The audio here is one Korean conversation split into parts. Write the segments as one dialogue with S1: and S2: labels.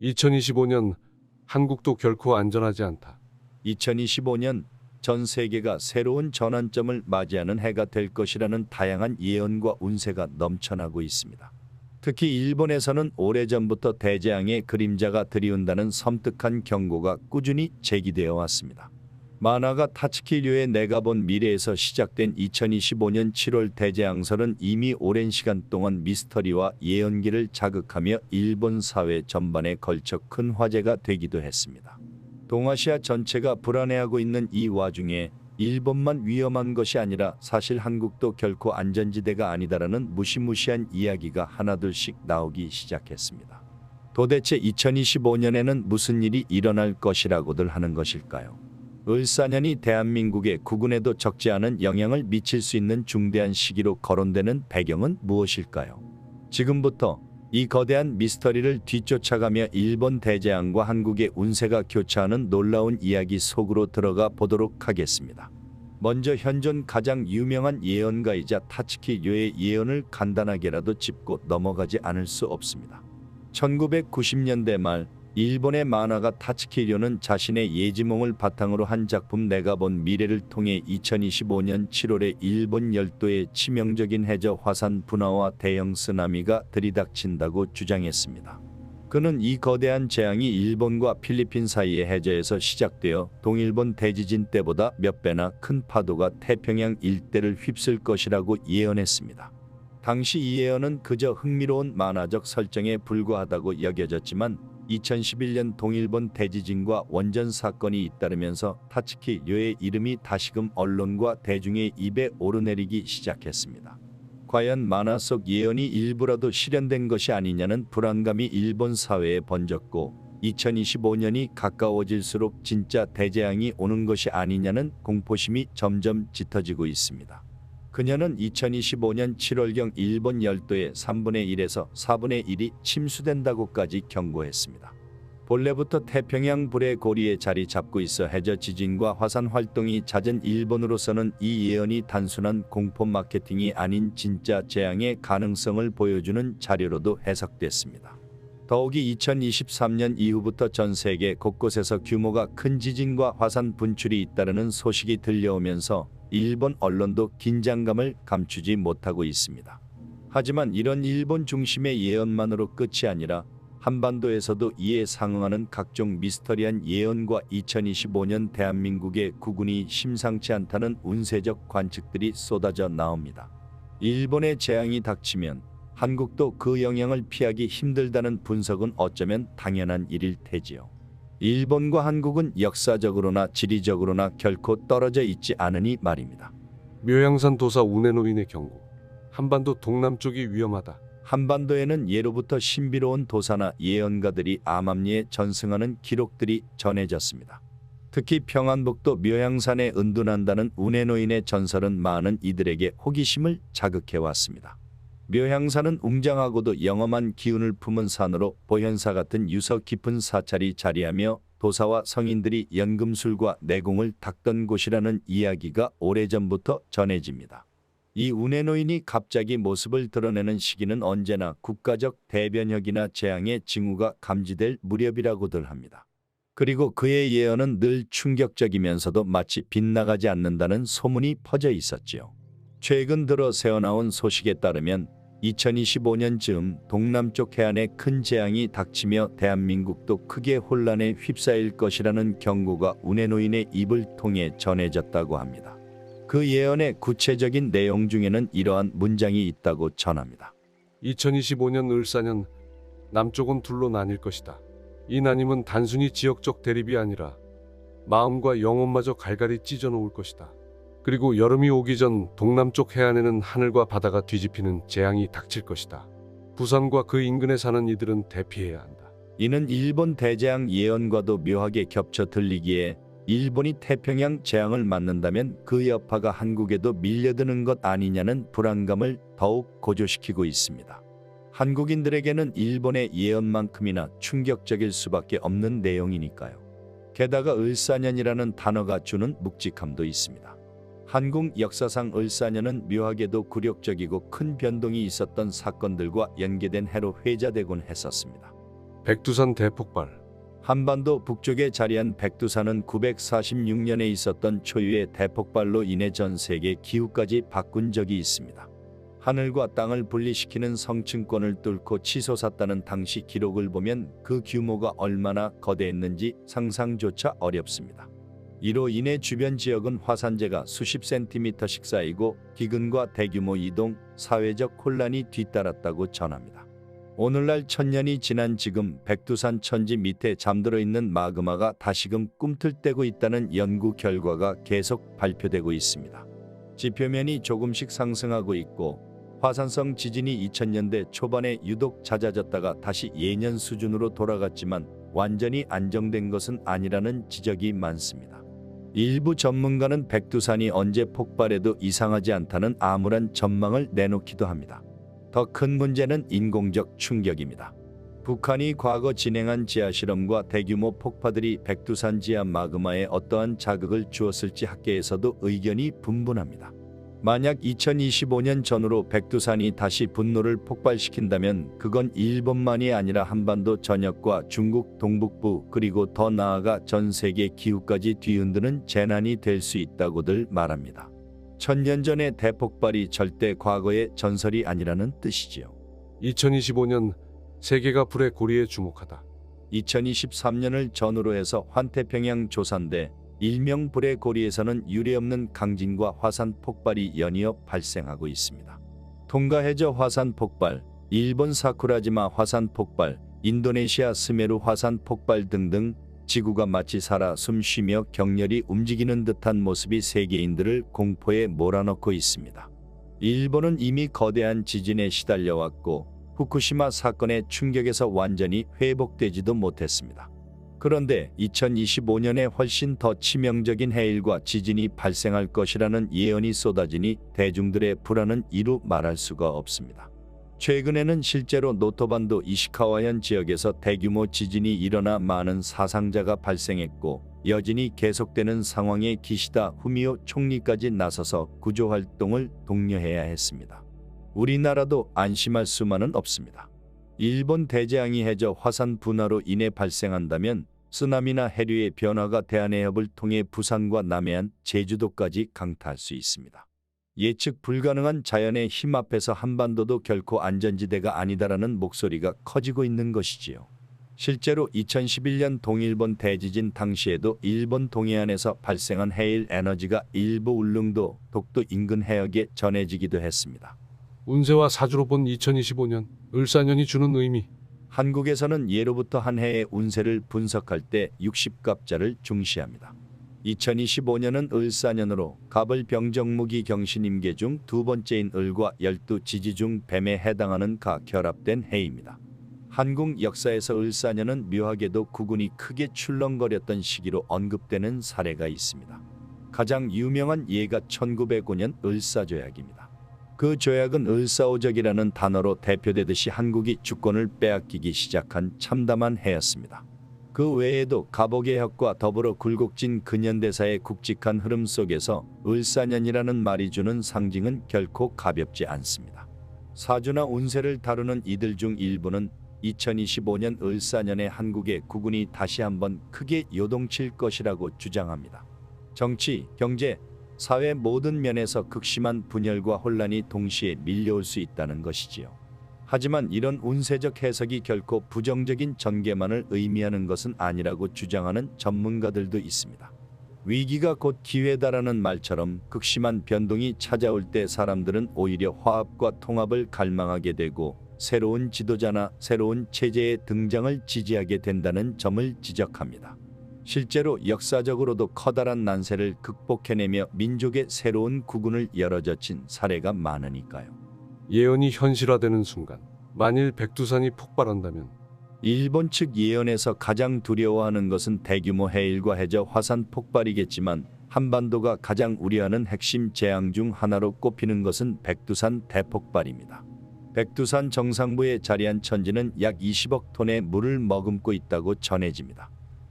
S1: 2025년 한국도 결코 안전하지 않다.
S2: 2025년 전 세계가 새로운 전환점을 맞이하는 해가 될 것이라는 다양한 예언과 운세가 넘쳐나고 있습니다. 특히 일본에서는 오래전부터 대재앙의 그림자가 들이운다는 섬뜩한 경고가 꾸준히 제기되어 왔습니다. 만화가 타츠키 료의 내가 본 미래에서 시작된 2025년 7월 대재앙설은 이미 오랜 시간 동안 미스터리와 예언기를 자극하며 일본 사회 전반에 걸쳐 큰 화제가 되기도 했습니다. 동아시아 전체가 불안해하고 있는 이 와중에 일본만 위험한 것이 아니라 사실 한국도 결코 안전지대가 아니다라는 무시무시한 이야기가 하나둘씩 나오기 시작했습니다. 도대체 2025년에는 무슨 일이 일어날 것이라고들 하는 것일까요? 을사년이 대한민국의 국운에도 적지 않은 영향을 미칠 수 있는 중대한 시기로 거론되는 배경은 무엇일까요? 지금부터 이 거대한 미스터리를 뒤쫓아가며 일본 대재앙과 한국의 운세가 교차하는 놀라운 이야기 속으로 들어가 보도록 하겠습니다. 먼저 현존 가장 유명한 예언가이자 타츠키 료의 예언을 간단하게라도 짚고 넘어가지 않을 수 없습니다. 1990년대 말 일본의 만화가 타츠키 료는 자신의 예지몽을 바탕으로 한 작품 내가 본 미래를 통해 2025년 7월에 일본 열도에 치명적인 해저 화산 분화와 대형 쓰나미가 들이닥친다고 주장했습니다. 그는 이 거대한 재앙이 일본과 필리핀 사이의 해저에서 시작되어 동일본 대지진 때보다 몇 배나 큰 파도가 태평양 일대를 휩쓸 것이라고 예언했습니다. 당시 이 예언은 그저 흥미로운 만화적 설정에 불과하다고 여겨졌지만 2011년 동일본 대지진과 원전 사건이 잇따르면서 타츠키 료의 이름이 다시금 언론과 대중의 입에 오르내리기 시작했습니다. 과연 만화 속 예언이 일부라도 실현된 것이 아니냐는 불안감이 일본 사회에 번졌고 2025년이 가까워질수록 진짜 대재앙이 오는 것이 아니냐는 공포심이 점점 짙어지고 있습니다. 그녀는 2025년 7월경 일본 열도의 3분의 1에서 4분의 1이 침수된다고까지 경고했습니다. 본래부터 태평양 불의 고리에 자리 잡고 있어 해저 지진과 화산 활동이 잦은 일본으로서는 이 예언이 단순한 공포 마케팅이 아닌 진짜 재앙의 가능성을 보여주는 자료로도 해석됐습니다. 더욱이 2023년 이후부터 전 세계 곳곳에서 규모가 큰 지진과 화산 분출이 잇따르는 소식이 들려오면서 일본 언론도 긴장감을 감추지 못하고 있습니다. 하지만 이런 일본 중심의 예언만으로 끝이 아니라 한반도에서도 이에 상응하는 각종 미스터리한 예언과 2025년 대한민국의 국운이 심상치 않다는 운세적 관측들이 쏟아져 나옵니다. 일본의 재앙이 닥치면 한국도 그 영향을 피하기 힘들다는 분석은 어쩌면 당연한 일일 테지요. 일본과 한국은 역사적으로나 지리적으로나 결코 떨어져 있지 않으니 말입니다.
S1: 묘양산 도사 우네노인의 경고. 한반도 동남쪽이 위험하다.
S2: 한반도에는 예로부터 신비로운 도사나 예언가들이 암암리에 전승하는 기록들이 전해졌습니다. 특히 평안북도 묘양산에 은둔한다는 우네노인의 전설은 많은 이들에게 호기심을 자극해왔습니다. 묘양산은 웅장하고도 영험한 기운을 품은 산으로 보현사 같은 유서 깊은 사찰이 자리하며 도사와 성인들이 연금술과 내공을 닦던 곳이라는 이야기가 오래전부터 전해집니다. 이 우네노인이 갑자기 모습을 드러내는 시기는 언제나 국가적 대변혁이나 재앙의 징후가 감지될 무렵이라고들 합니다. 그리고 그의 예언은 늘 충격적이면서도 마치 빗나가지 않는다는 소문이 퍼져 있었지요. 최근 들어 새어나온 소식에 따르면 2025년 즈음 동남쪽 해안에 큰 재앙이 닥치며 대한민국도 크게 혼란에 휩싸일 것이라는 경고가 우네노인의 입을 통해 전해졌다고 합니다. 그 예언의 구체적인 내용 중에는 이러한 문장이 있다고 전합니다.
S1: 2025년 을사년 남쪽은 둘로 나뉠 것이다. 이 나뉨은 단순히 지역적 대립이 아니라 마음과 영혼마저 갈갈이 찢어 놓을 것이다. 그리고 여름이 오기 전 동남쪽 해안에는 하늘과 바다가 뒤집히는 재앙이 닥칠 것이다. 부산과 그 인근에 사는 이들은 대피해야 한다.
S2: 이는 일본 대재앙 예언과도 묘하게 겹쳐 들리기에 일본이 태평양 재앙을 맞는다면 그 여파가 한국에도 밀려드는 것 아니냐는 불안감을 더욱 고조시키고 있습니다. 한국인들에게는 일본의 예언만큼이나 충격적일 수밖에 없는 내용이니까요. 게다가 을사년이라는 단어가 주는 묵직함도 있습니다. 한국 역사상 을사년은 묘하게도 굴욕적이고 큰 변동이 있었던 사건들과 연계된 해로 회자되곤 했었습니다.
S1: 백두산 대폭발.
S2: 한반도 북쪽에 자리한 백두산은 946년에 있었던 초유의 대폭발로 인해 전 세계 기후까지 바꾼 적이 있습니다. 하늘과 땅을 분리시키는 성층권을 뚫고 치솟았다는 당시 기록을 보면 그 규모가 얼마나 거대했는지 상상조차 어렵습니다. 이로 인해 주변 지역은 화산재가 수십 센티미터씩 쌓이고 기근과 대규모 이동, 사회적 혼란이 뒤따랐다고 전합니다. 오늘날 1000년이 지난 지금 백두산 천지 밑에 잠들어 있는 마그마가 다시금 꿈틀대고 있다는 연구 결과가 계속 발표되고 있습니다. 지표면이 조금씩 상승하고 있고 화산성 지진이 2000년대 초반에 유독 잦아졌다가 다시 예년 수준으로 돌아갔지만 완전히 안정된 것은 아니라는 지적이 많습니다. 일부 전문가는 백두산이 언제 폭발해도 이상하지 않다는 암울한 전망을 내놓기도 합니다. 더 큰 문제는 인공적 충격입니다. 북한이 과거 진행한 지하실험과 대규모 폭파들이 백두산 지하 마그마에 어떠한 자극을 주었을지 학계에서도 의견이 분분합니다. 만약 2025년 전후로 백두산이 다시 분노를 폭발시킨다면 그건 일본만이 아니라 한반도 전역과 중국 동북부 그리고 더 나아가 전 세계 기후까지 뒤흔드는 재난이 될 수 있다고들 말합니다. 1000년 전의 대폭발이 절대 과거의 전설이 아니라는 뜻이지요.
S1: 2025년 세계가 불의 고리에 주목하다.
S2: 2023년을 전후로 해서 환태평양 조산대 일명 불의 고리에서는 유례없는 강진과 화산 폭발이 연이어 발생하고 있습니다. 통가 해저 화산 폭발, 일본 사쿠라지마 화산 폭발, 인도네시아 스메루 화산 폭발 등등 지구가 마치 살아 숨쉬며 격렬히 움직이는 듯한 모습이 세계인들을 공포에 몰아넣고 있습니다. 일본은 이미 거대한 지진에 시달려왔고 후쿠시마 사건의 충격에서 완전히 회복되지도 못했습니다. 그런데 2025년에 훨씬 더 치명적인 해일과 지진이 발생할 것이라는 예언이 쏟아지니 대중들의 불안은 이루 말할 수가 없습니다. 최근에는 실제로 노토반도 이시카와현 지역에서 대규모 지진이 일어나 많은 사상자가 발생했고 여진이 계속되는 상황에 기시다 후미오 총리까지 나서서 구조활동을 독려해야 했습니다. 우리나라도 안심할 수만은 없습니다. 일본 대재앙이 해저 화산 분화로 인해 발생한다면 쓰나미나 해류의 변화가 대한해협을 통해 부산과 남해안, 제주도까지 강타할 수 있습니다. 예측 불가능한 자연의 힘 앞에서 한반도도 결코 안전지대가 아니다라는 목소리가 커지고 있는 것이지요. 실제로 2011년 동일본 대지진 당시에도 일본 동해안에서 발생한 해일 에너지가 일부 울릉도, 독도 인근 해역에 전해지기도 했습니다.
S1: 운세와 사주로 본 2025년 을사년이 주는 의미.
S2: 한국에서는 예로부터 한 해의 운세를 분석할 때 60갑자를 중시합니다. 2025년은 을사년으로 갑을 병정무기 경신임계 중 두 번째인 을과 12지지 중 뱀에 해당하는 가 결합된 해입니다. 한국 역사에서 을사년은 묘하게도 국운이 크게 출렁거렸던 시기로 언급되는 사례가 있습니다. 가장 유명한 예가 1905년 을사조약입니다. 그 조약은 을사오적이라는 단어로 대표되듯이 한국이 주권을 빼앗기기 시작한 참담한 해였습니다. 그 외에도 갑오개혁과 더불어 굴곡진 근현대사의 굵직한 흐름 속에서 을사년이라는 말이 주는 상징은 결코 가볍지 않습니다. 사주나 운세를 다루는 이들 중 일부는 2025년 을사년에 한국의 국운이 다시 한번 크게 요동칠 것이라고 주장합니다. 정치, 경제, 사회 모든 면에서 극심한 분열과 혼란이 동시에 밀려올 수 있다는 것이지요. 하지만 이런 운세적 해석이 결코 부정적인 전개만을 의미하는 것은 아니라고 주장하는 전문가들도 있습니다. 위기가 곧 기회다라는 말처럼 극심한 변동이 찾아올 때 사람들은 오히려 화합과 통합을 갈망하게 되고 새로운 지도자나 새로운 체제의 등장을 지지하게 된다는 점을 지적합니다. 실제로 역사적으로도 커다란 난세를 극복해내며 민족의 새로운 국운을 열어젖힌 사례가 많으니까요.
S1: 예언이 현실화되는 순간 만일 백두산이 폭발한다면
S2: 일본 측 예언에서 가장 두려워하는 것은 대규모 해일과 해저 화산 폭발이겠지만 한반도가 가장 우려하는 핵심 재앙 중 하나로 꼽히는 것은 백두산 대폭발입니다. 백두산 정상부에 자리한 천지는 약 20억 톤의 물을 머금고 있다고 전해집니다.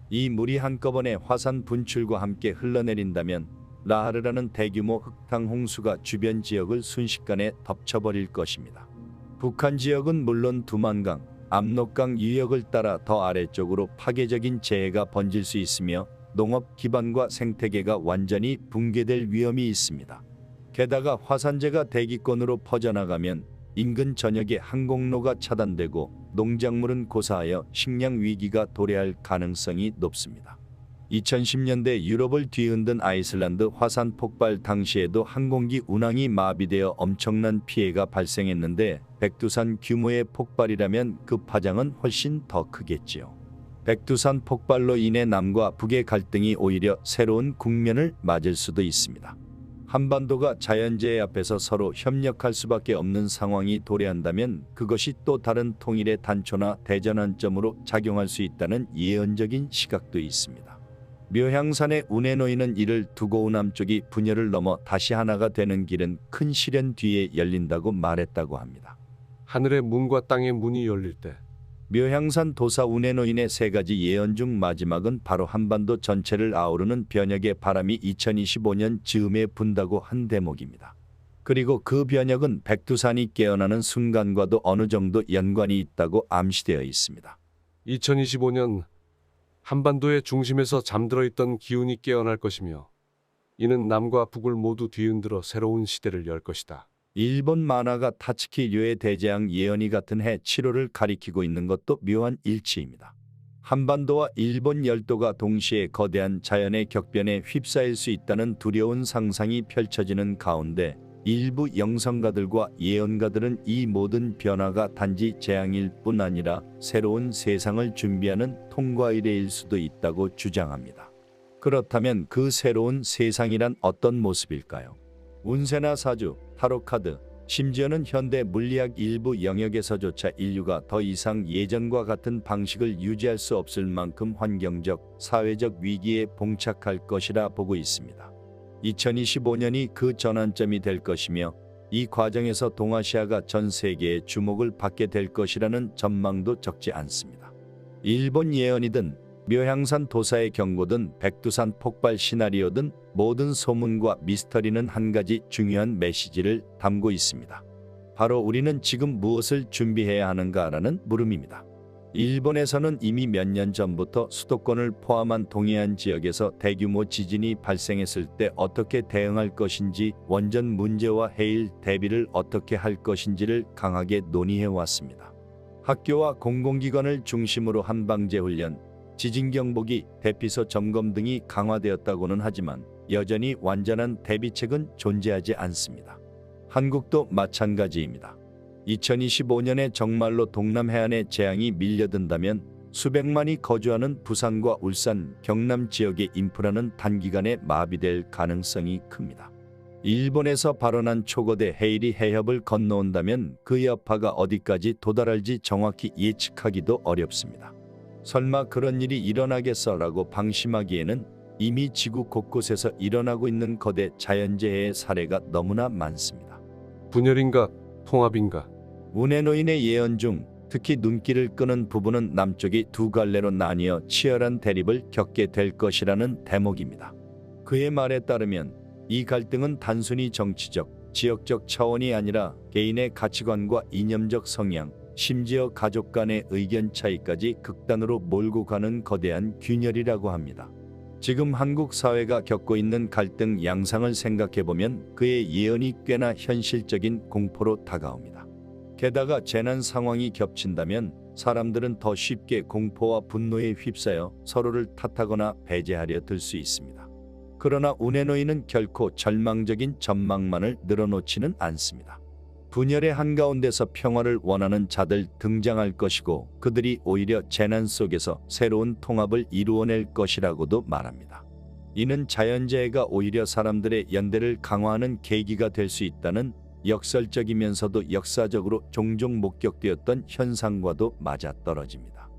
S2: 이 물이 한꺼번에 화산 분출과 함께 흘러내린다면 라하르라는 대규모 흙탕 홍수가 주변 지역을 순식간에 덮쳐버릴 것입니다. 북한 지역은 물론 두만강, 압록강 유역을 따라 더 아래쪽으로 파괴적인 재해가 번질 수 있으며 농업 기반과 생태계가 완전히 붕괴될 위험이 있습니다. 게다가 화산재가 대기권으로 퍼져나가면 인근 전역의 항공로가 차단되고 농작물은 고사하여 식량 위기가 도래할 가능성이 높습니다. 2010년대 유럽을 뒤흔든 아이슬란드 화산 폭발 당시에도 항공기 운항이 마비되어 엄청난 피해가 발생했는데 백두산 규모의 폭발이라면 그 파장은 훨씬 더 크겠지요. 백두산 폭발로 인해 남과 북의 갈등이 오히려 새로운 국면을 맞을 수도 있습니다. 한반도가 자연재해 앞에서 서로 협력할 수밖에 없는 상황이 도래한다면 그것이 또 다른 통일의 단초나 대전환점으로 작용할 수 있다는 예언적인 시각도 있습니다. 묘향산의 운해노인은 이를 두고 남쪽이 분열을 넘어 다시 하나가 되는 길은 큰 시련 뒤에 열린다고 말했다고 합니다.
S1: 하늘의 문과 땅의 문이 열릴 때
S2: 묘향산 도사 운해노인의 세 가지 예언 중 마지막은 바로 한반도 전체를 아우르는 변혁의 바람이 2025년 즈음에 분다고 한 대목입니다. 그리고 그 변혁은 백두산이 깨어나는 순간과도 어느 정도 연관이 있다고 암시되어 있습니다.
S1: 2025년 한반도의 중심에서 잠들어 있던 기운이 깨어날 것이며 이는 남과 북을 모두 뒤흔들어 새로운 시대를 열 것이다.
S2: 일본 만화가 타츠키 류의 대재앙 예언이 같은 해 7월을 가리키고 있는 것도 묘한 일치입니다. 한반도와 일본 열도가 동시에 거대한 자연의 격변에 휩싸일 수 있다는 두려운 상상이 펼쳐지는 가운데 일부 영성가들과 예언가들은 이 모든 변화가 단지 재앙일 뿐 아니라 새로운 세상을 준비하는 통과의례일 수도 있다고 주장합니다. 그렇다면 그 새로운 세상이란 어떤 모습일까요? 운세나 사주, 타로카드, 심지어는 현대 물리학 일부 영역에서조차 인류가 더 이상 예전과 같은 방식을 유지할 수 없을 만큼 환경적, 사회적 위기에 봉착할 것이라 보고 있습니다. 2025년이 그 전환점이 될 것이며 이 과정에서 동아시아가 전 세계의 주목을 받게 될 것이라는 전망도 적지 않습니다. 일본 예언이든 묘향산 도사의 경고든 백두산 폭발 시나리오든 모든 소문과 미스터리는 한 가지 중요한 메시지를 담고 있습니다. 바로 우리는 지금 무엇을 준비해야 하는가라는 물음입니다. 일본에서는 이미 몇 년 전부터 수도권을 포함한 동해안 지역에서 대규모 지진이 발생했을 때 어떻게 대응할 것인지, 원전 문제와 해일 대비를 어떻게 할 것인지를 강하게 논의해 왔습니다. 학교와 공공기관을 중심으로 한 방재훈련, 지진경보기, 대피소 점검 등이 강화되었다고는 하지만 여전히 완전한 대비책은 존재하지 않습니다. 한국도 마찬가지입니다. 2025년에 정말로 동남 해안에 재앙이 밀려든다면 수백만이 거주하는 부산과 울산, 경남 지역의 인프라는 단기간에 마비될 가능성이 큽니다. 일본에서 발원한 초거대 해일이 해협을 건너온다면 그 여파가 어디까지 도달할지 정확히 예측하기도 어렵습니다. 설마 그런 일이 일어나겠어라고 방심하기에는 이미 지구 곳곳에서 일어나고 있는 거대 자연재해의 사례가 너무나 많습니다.
S1: 분열인가 통합인가?
S2: 운해노인의 예언 중 특히 눈길을 끄는 부분은 남쪽이 두 갈래로 나뉘어 치열한 대립을 겪게 될 것이라는 대목입니다. 그의 말에 따르면 이 갈등은 단순히 정치적, 지역적 차원이 아니라 개인의 가치관과 이념적 성향, 심지어 가족 간의 의견 차이까지 극단으로 몰고 가는 거대한 균열이라고 합니다. 지금 한국 사회가 겪고 있는 갈등 양상을 생각해보면 그의 예언이 꽤나 현실적인 공포로 다가옵니다. 게다가 재난 상황이 겹친다면 사람들은 더 쉽게 공포와 분노에 휩싸여 서로를 탓하거나 배제하려 들 수 있습니다. 그러나 운해노인은 결코 절망적인 전망만을 늘어놓지는 않습니다. 분열의 한가운데서 평화를 원하는 자들 등장할 것이고 그들이 오히려 재난 속에서 새로운 통합을 이루어낼 것이라고도 말합니다. 이는 자연재해가 오히려 사람들의 연대를 강화하는 계기가 될 수 있다는 역설적이면서도 역사적으로 종종 목격되었던 현상과도 맞아떨어집니다.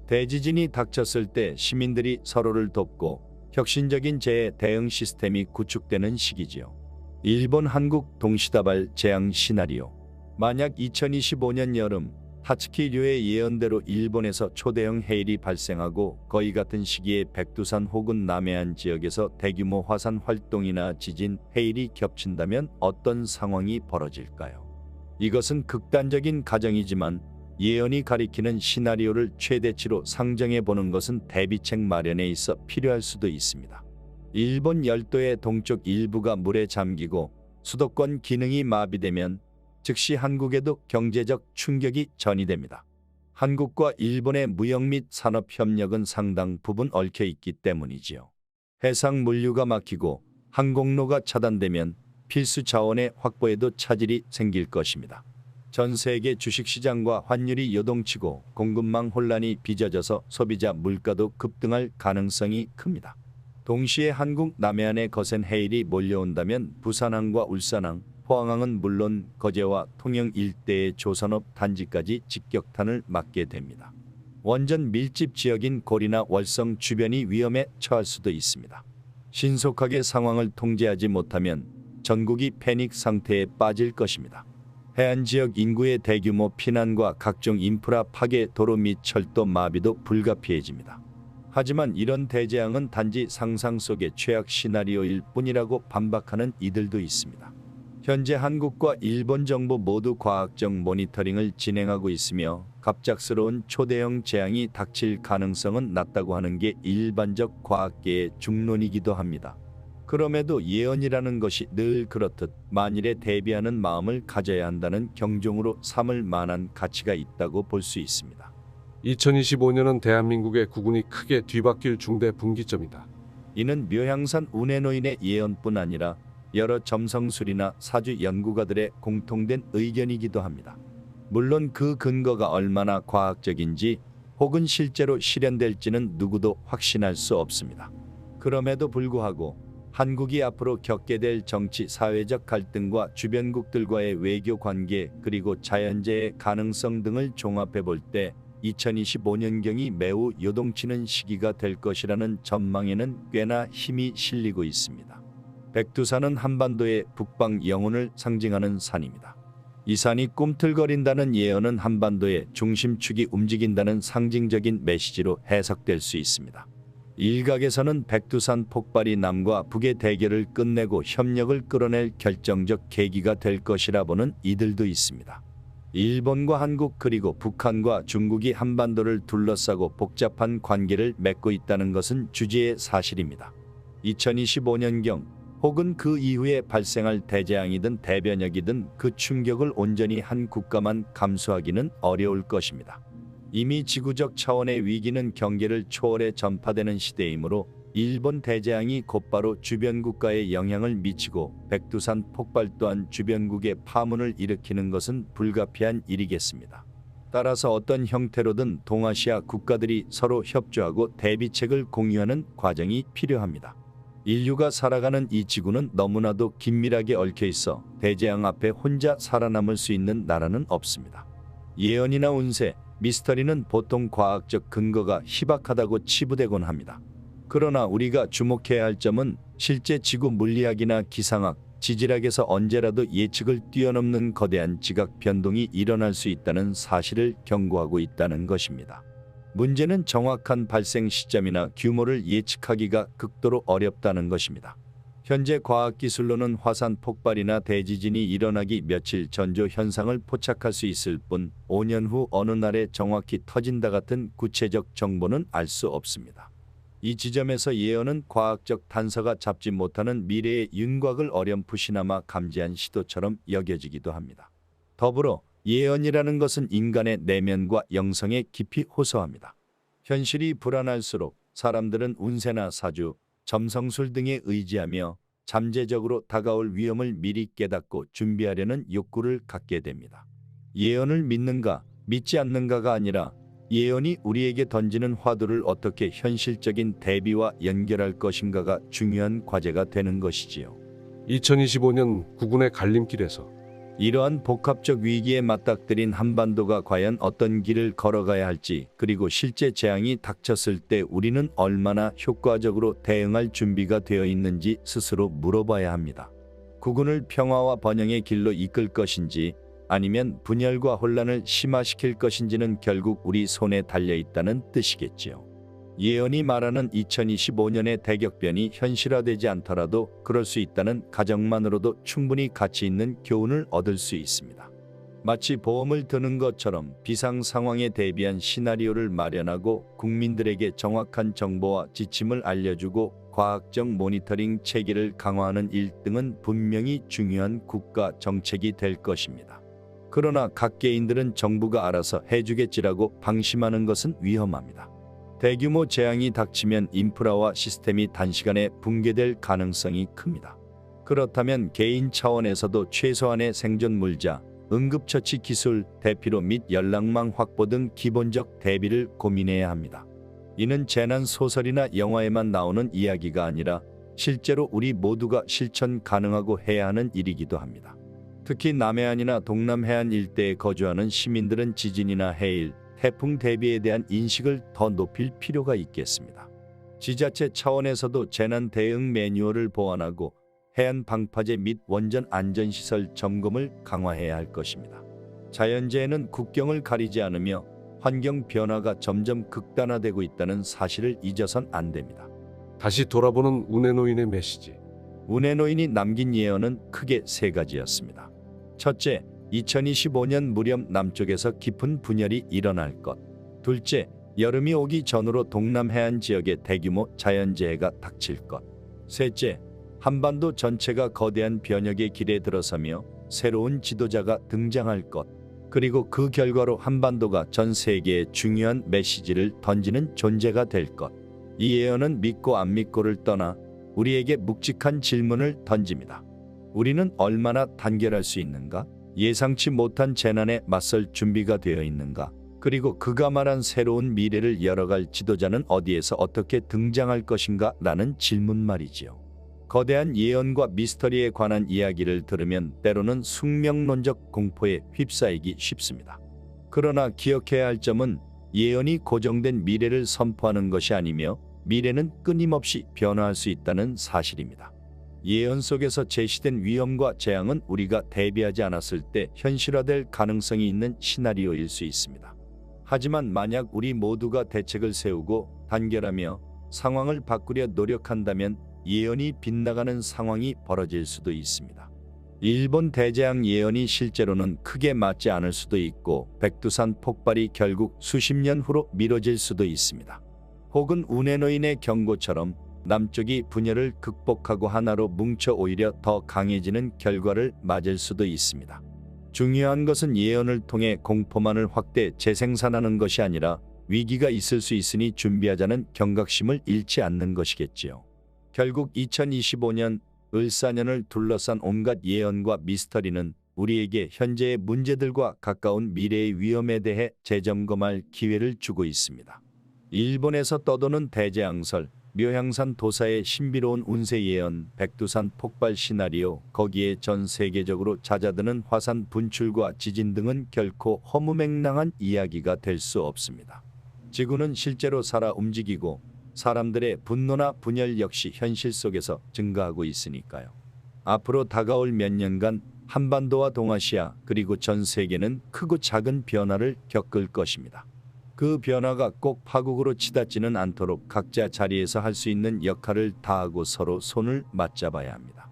S2: 대지진이 닥쳤을 때 시민들이 서로를 돕고 혁신적인 재해 대응 시스템이 구축되는 시기지요. 일본 한국 동시다발 재앙 시나리오. 만약 2025년 여름 타츠키 류의 예언대로 일본에서 초대형 해일이 발생하고 거의 같은 시기에 백두산 혹은 남해안 지역에서 대규모 화산 활동이나 지진, 해일이 겹친다면 어떤 상황이 벌어질까요? 이것은 극단적인 가정이지만 예언이 가리키는 시나리오를 최대치로 상정해 보는 것은 대비책 마련에 있어 필요할 수도 있습니다. 일본 열도의 동쪽 일부가 물에 잠기고 수도권 기능이 마비되면 즉시 한국에도 경제적 충격이 전이됩니다. 한국과 일본의 무역 및 산업 협력은 상당 부분 얽혀 있기 때문이지요. 해상 물류가 막히고 항공로가 차단되면 필수 자원의 확보에도 차질이 생길 것입니다. 전 세계 주식시장과 환율이 요동치고 공급망 혼란이 빚어져서 소비자 물가도 급등할 가능성이 큽니다. 동시에 한국 남해안에 거센 해일이 몰려온다면 부산항과 울산항, 포항항은 물론 거제와 통영 일대의 조선업 단지까지 직격탄을 맞게 됩니다. 원전 밀집 지역인 고리나 월성 주변이 위험에 처할 수도 있습니다. 신속하게 상황을 통제하지 못하면 전국이 패닉 상태에 빠질 것입니다. 해안 지역 인구의 대규모 피난과 각종 인프라 파괴, 도로 및 철도 마비도 불가피해집니다. 하지만 이런 대재앙은 단지 상상 속의 최악 시나리오일 뿐이라고 반박하는 이들도 있습니다. 현재 한국과 일본 정부 모두 과학적 모니터링을 진행하고 있으며 갑작스러운 초대형 재앙이 닥칠 가능성은 낮다고 하는 게 일반적 과학계의 중론이기도 합니다. 그럼에도 예언이라는 것이 늘 그렇듯 만일에 대비하는 마음을 가져야 한다는 경종으로 삼을 만한 가치가 있다고 볼 수 있습니다.
S1: 2025년은 대한민국의 국운이 크게 뒤바뀔 중대 분기점이다.
S2: 이는 묘향산 운해노인의 예언뿐 아니라 여러 점성술이나 사주 연구가들의 공통된 의견이기도 합니다. 물론 그 근거가 얼마나 과학적인지 혹은 실제로 실현될지는 누구도 확신할 수 없습니다. 그럼에도 불구하고 한국이 앞으로 겪게 될 정치, 사회적 갈등과 주변국들과의 외교 관계 그리고 자연재해 가능성 등을 종합해 볼 때 2025년경이 매우 요동치는 시기가 될 것이라는 전망에는 꽤나 힘이 실리고 있습니다. 백두산은 한반도의 북방 영혼을 상징하는 산입니다. 이 산이 꿈틀거린다는 예언은 한반도의 중심축이 움직인다는 상징적인 메시지로 해석될 수 있습니다. 일각에서는 백두산 폭발이 남과 북의 대결을 끝내고 협력을 끌어낼 결정적 계기가 될 것이라 보는 이들도 있습니다. 일본과 한국 그리고 북한과 중국이 한반도를 둘러싸고 복잡한 관계를 맺고 있다는 것은 주지의 사실입니다. 2025년경 혹은 그 이후에 발생할 대재앙이든 대변역이든 그 충격을 온전히 한 국가만 감수하기는 어려울 것입니다. 이미 지구적 차원의 위기는 경계를 초월해 전파되는 시대이므로 일본 대재앙이 곧바로 주변 국가에 영향을 미치고 백두산 폭발 또한 주변국의 파문을 일으키는 것은 불가피한 일이겠습니다. 따라서 어떤 형태로든 동아시아 국가들이 서로 협조하고 대비책을 공유하는 과정이 필요합니다. 인류가 살아가는 이 지구는 너무나도 긴밀하게 얽혀 있어 대재앙 앞에 혼자 살아남을 수 있는 나라는 없습니다. 예언이나 운세, 미스터리는 보통 과학적 근거가 희박하다고 치부되곤 합니다. 그러나 우리가 주목해야 할 점은 실제 지구 물리학이나 기상학, 지질학에서 언제라도 예측을 뛰어넘는 거대한 지각 변동이 일어날 수 있다는 사실을 경고하고 있다는 것입니다. 문제는 정확한 발생 시점이나 규모를 예측하기가 극도로 어렵다는 것입니다. 현재 과학기술로는 화산 폭발이나 대지진이 일어나기 며칠 전조 현상을 포착할 수 있을 뿐 5년 후 어느 날에 정확히 터진다 같은 구체적 정보는 알 수 없습니다. 이 지점에서 예언은 과학적 단서가 잡지 못하는 미래의 윤곽을 어렴풋이나마 감지한 시도처럼 여겨지기도 합니다. 더불어 예언이라는 것은 인간의 내면과 영성에 깊이 호소합니다. 현실이 불안할수록 사람들은 운세나 사주, 점성술 등에 의지하며 잠재적으로 다가올 위험을 미리 깨닫고 준비하려는 욕구를 갖게 됩니다. 예언을 믿는가, 믿지 않는가가 아니라 예언이 우리에게 던지는 화두를 어떻게 현실적인 대비와 연결할 것인가가 중요한 과제가 되는 것이지요.
S1: 2025년 국운의 갈림길에서
S2: 이러한 복합적 위기에 맞닥뜨린 한반도가 과연 어떤 길을 걸어가야 할지, 그리고 실제 재앙이 닥쳤을 때 우리는 얼마나 효과적으로 대응할 준비가 되어 있는지 스스로 물어봐야 합니다. 국운을 평화와 번영의 길로 이끌 것인지 아니면 분열과 혼란을 심화시킬 것인지는 결국 우리 손에 달려 있다는 뜻이겠지요. 예언이 말하는 2025년의 대격변이 현실화되지 않더라도 그럴 수 있다는 가정만으로도 충분히 가치 있는 교훈을 얻을 수 있습니다. 마치 보험을 드는 것처럼 비상 상황에 대비한 시나리오를 마련하고 국민들에게 정확한 정보와 지침을 알려주고 과학적 모니터링 체계를 강화하는 일등은 분명히 중요한 국가 정책이 될 것입니다. 그러나 각 개인들은 정부가 알아서 해주겠지라고 방심하는 것은 위험합니다. 대규모 재앙이 닥치면 인프라와 시스템이 단시간에 붕괴될 가능성이 큽니다. 그렇다면 개인 차원에서도 최소한의 생존 물자, 응급처치 기술, 대피로 및 연락망 확보 등 기본적 대비를 고민해야 합니다. 이는 재난 소설이나 영화에만 나오는 이야기가 아니라 실제로 우리 모두가 실천 가능하고 해야 하는 일이기도 합니다. 특히 남해안이나 동남해안 일대에 거주하는 시민들은 지진이나 해일, 태풍 대비에 대한 인식을 더 높일 필요가 있겠습니다. 지자체 차원에서도 재난 대응 매뉴얼을 보완하고 해안 방파제 및 원전 안전시설 점검을 강화해야 할 것입니다. 자연재해는 국경을 가리지 않으며 환경 변화가 점점 극단화되고 있다는 사실을 잊어선 안 됩니다.
S1: 다시 돌아보는 운해노인의 메시지.
S2: 운해노인이 남긴 예언은 크게 세 가지였습니다. 첫째, 2025년 무렵 남쪽에서 깊은 분열이 일어날 것. 둘째, 여름이 오기 전으로 동남해안 지역에 대규모 자연재해가 닥칠 것. 셋째, 한반도 전체가 거대한 변혁의 길에 들어서며 새로운 지도자가 등장할 것. 그리고 그 결과로 한반도가 전 세계에 중요한 메시지를 던지는 존재가 될 것. 이 예언은 믿고 안 믿고를 떠나 우리에게 묵직한 질문을 던집니다. 우리는 얼마나 단결할 수 있는가? 예상치 못한 재난에 맞설 준비가 되어 있는가? 그리고 그가 말한 새로운 미래를 열어갈 지도자는 어디에서 어떻게 등장할 것인가? 라는 질문 말이지요. 거대한 예언과 미스터리에 관한 이야기를 들으면 때로는 숙명론적 공포에 휩싸이기 쉽습니다. 그러나 기억해야 할 점은 예언이 고정된 미래를 선포하는 것이 아니며 미래는 끊임없이 변화할 수 있다는 사실입니다. 예언 속에서 제시된 위험과 재앙은 우리가 대비하지 않았을 때 현실화될 가능성이 있는 시나리오일 수 있습니다. 하지만 만약 우리 모두가 대책을 세우고 단결하며 상황을 바꾸려 노력한다면 예언이 빗나가는 상황이 벌어질 수도 있습니다. 일본 대재앙 예언이 실제로는 크게 맞지 않을 수도 있고 백두산 폭발이 결국 수십 년 후로 미뤄질 수도 있습니다. 혹은 운해노인의 경고처럼 남쪽이 분열을 극복하고 하나로 뭉쳐 오히려 더 강해지는 결과를 맞을 수도 있습니다. 중요한 것은 예언을 통해 공포만을 확대 재생산하는 것이 아니라 위기가 있을 수 있으니 준비하자는 경각심을 잃지 않는 것이겠지요. 결국 2025년 을사년을 둘러싼 온갖 예언과 미스터리는 우리에게 현재의 문제들과 가까운 미래의 위험에 대해 재점검할 기회를 주고 있습니다. 일본에서 떠도는 대재앙설, 묘향산 도사의 신비로운 운세 예언, 백두산 폭발 시나리오, 거기에 전 세계적으로 잦아드는 화산 분출과 지진 등은 결코 허무맹랑한 이야기가 될 수 없습니다. 지구는 실제로 살아 움직이고 사람들의 분노나 분열 역시 현실 속에서 증가하고 있으니까요. 앞으로 다가올 몇 년간 한반도와 동아시아 그리고 전 세계는 크고 작은 변화를 겪을 것입니다. 그 변화가 꼭 파국으로 치닫지는 않도록 각자 자리에서 할 수 있는 역할을 다하고 서로 손을 맞잡아야 합니다.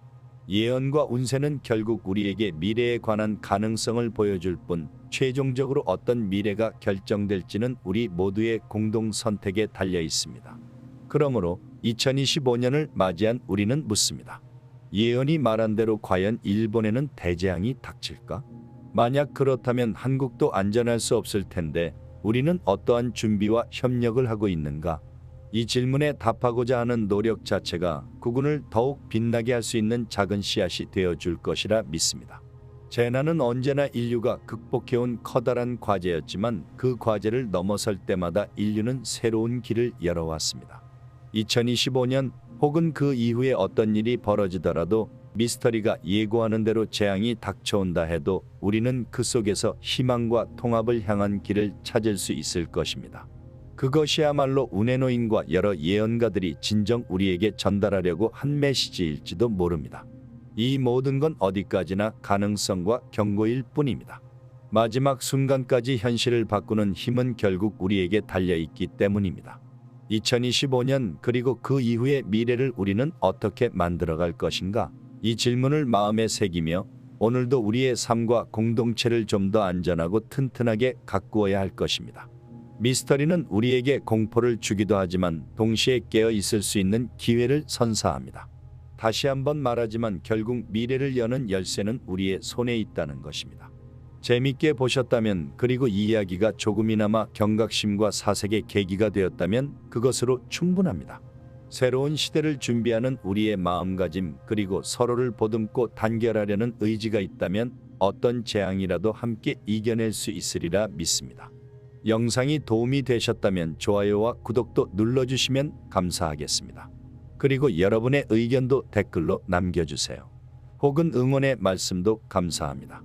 S2: 예언과 운세는 결국 우리에게 미래에 관한 가능성을 보여줄 뿐 최종적으로 어떤 미래가 결정될지는 우리 모두의 공동 선택에 달려 있습니다. 그러므로 2025년을 맞이한 우리는 묻습니다. 예언이 말한 대로 과연 일본에는 대재앙이 닥칠까? 만약 그렇다면 한국도 안전할 수 없을 텐데 우리는 어떠한 준비와 협력을 하고 있는가? 이 질문에 답하고자 하는 노력 자체가 국운을 더욱 빛나게 할 수 있는 작은 씨앗이 되어줄 것이라 믿습니다. 재난은 언제나 인류가 극복해온 커다란 과제였지만 그 과제를 넘어설 때마다 인류는 새로운 길을 열어왔습니다. 2025년 혹은 그 이후에 어떤 일이 벌어지더라도 미스터리가 예고하는 대로 재앙이 닥쳐온다 해도 우리는 그 속에서 희망과 통합을 향한 길을 찾을 수 있을 것입니다. 그것이야말로 운해노인과 여러 예언가들이 진정 우리에게 전달하려고 한 메시지일지도 모릅니다. 이 모든 건 어디까지나 가능성과 경고일 뿐입니다. 마지막 순간까지 현실을 바꾸는 힘은 결국 우리에게 달려있기 때문입니다. 2025년 그리고 그 이후의 미래를 우리는 어떻게 만들어갈 것인가? 이 질문을 마음에 새기며 오늘도 우리의 삶과 공동체를 좀 더 안전하고 튼튼하게 가꾸어야 할 것입니다. 미스터리는 우리에게 공포를 주기도 하지만 동시에 깨어 있을 수 있는 기회를 선사합니다. 다시 한번 말하지만 결국 미래를 여는 열쇠는 우리의 손에 있다는 것입니다. 재밌게 보셨다면, 그리고 이 이야기가 조금이나마 경각심과 사색의 계기가 되었다면 그것으로 충분합니다. 새로운 시대를 준비하는 우리의 마음가짐, 그리고 서로를 보듬고 단결하려는 의지가 있다면 어떤 재앙이라도 함께 이겨낼 수 있으리라 믿습니다. 영상이 도움이 되셨다면 좋아요와 구독도 눌러주시면 감사하겠습니다. 그리고 여러분의 의견도 댓글로 남겨주세요. 혹은 응원의 말씀도 감사합니다.